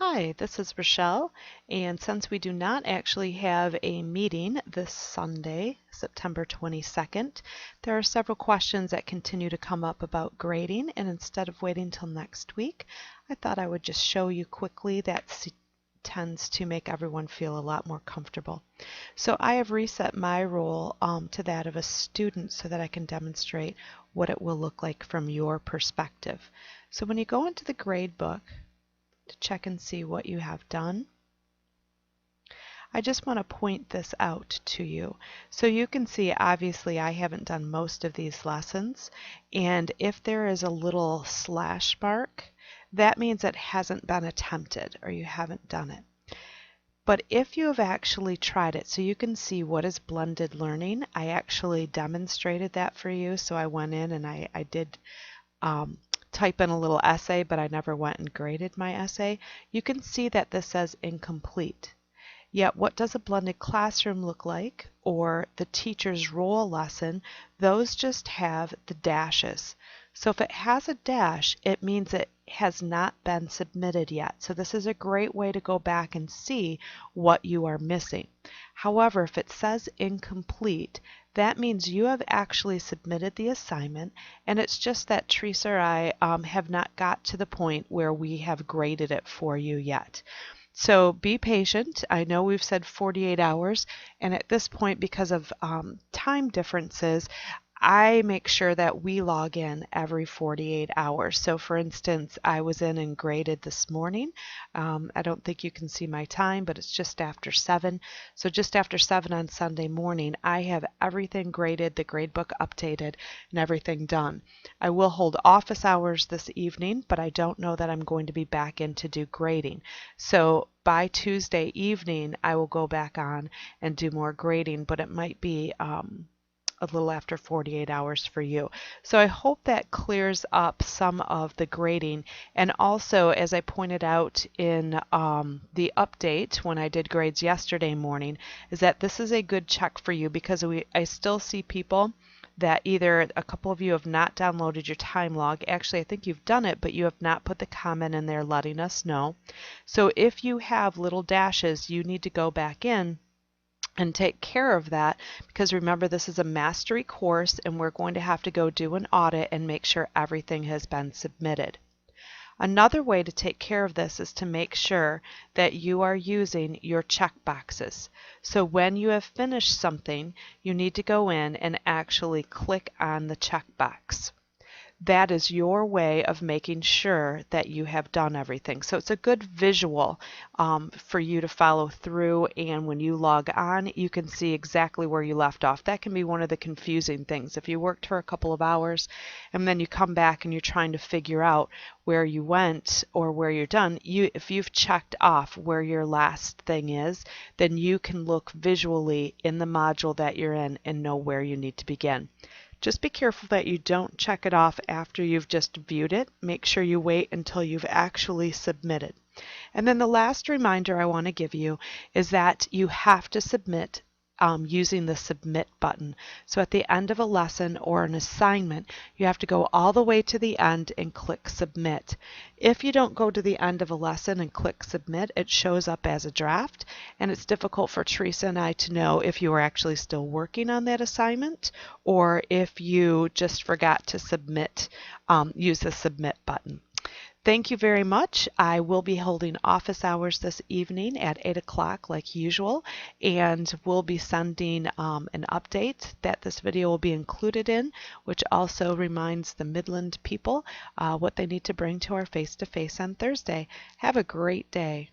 Hi, this is Rochelle, and since we do not actually have a meeting this Sunday, September 22nd, there are several questions that continue to come up about grading, and instead of waiting till next week, I thought I would just show you quickly. That tends to make everyone feel a lot more comfortable. So I have reset my role to that of a student so that I can demonstrate what it will look like from your perspective. So when you go into the gradebook, to check and see what you have done, I just want to point this out to you. So you can see, obviously, I haven't done most of these lessons, and if there is a little slash mark, that means it hasn't been attempted or you haven't done it. But if you have actually tried it, so you can see what is blended learning, I actually demonstrated that for you. So I went in and I did type in a little essay, but I never went and graded my essay. You can see that this says incomplete. Yet what does a blended classroom look like, or the teacher's role lesson? Those just have the dashes. So if it has a dash, it means it has not been submitted yet. So this is a great way to go back and see what you are missing. However, if it says incomplete, that means you have actually submitted the assignment, and it's just that Teresa or I have not got to the point where we have graded it for you yet. So be patient. I know we've said 48 hours, and at this point, because of time differences, I make sure that we log in every 48 hours. So for instance, I was in and graded this morning. I don't think you can see my time, but it's just after 7. So just after 7 on Sunday morning, I have everything graded, the gradebook updated, and everything done. I will hold office hours this evening, but I don't know that I'm going to be back in to do grading. So by Tuesday evening, I will go back on and do more grading, but it might be a little after 48 hours for you. So I hope that clears up some of the grading. And also, as I pointed out in the update when I did grades yesterday morning, is that this is a good check for you, because I still see people that either a couple of you have not downloaded your time log. Actually, I think you've done it, but you have not put the comment in there letting us know. So if you have little dashes, you need to go back in and take care of that, because remember, this is a mastery course and we're going to have to go do an audit and make sure everything has been submitted. Another way to take care of this is to make sure that you are using your checkboxes. So when you have finished something, you need to go in and actually click on the checkbox. That is your way of making sure that you have done everything. So it's a good visual for you to follow through, and when you log on, you can see exactly where you left off. That can be one of the confusing things. If you worked for a couple of hours and then you come back and you're trying to figure out where you went or where you're done, if you've checked off where your last thing is, then you can look visually in the module that you're in and know where you need to begin. Just be careful that you don't check it off after you've just viewed it. Make sure you wait until you've actually submitted. And then the last reminder I want to give you is that you have to submit using the submit button. So at the end of a lesson or an assignment, you have to go all the way to the end and click submit. If you don't go to the end of a lesson and click submit, it shows up as a draft, and it's difficult for Teresa and I to know if you are actually still working on that assignment or if you just forgot to submit, use the submit button. Thank you very much. I will be holding office hours this evening at 8 o'clock like usual, and we'll be sending an update that this video will be included in, which also reminds the Midland people what they need to bring to our face-to-face on Thursday. Have a great day.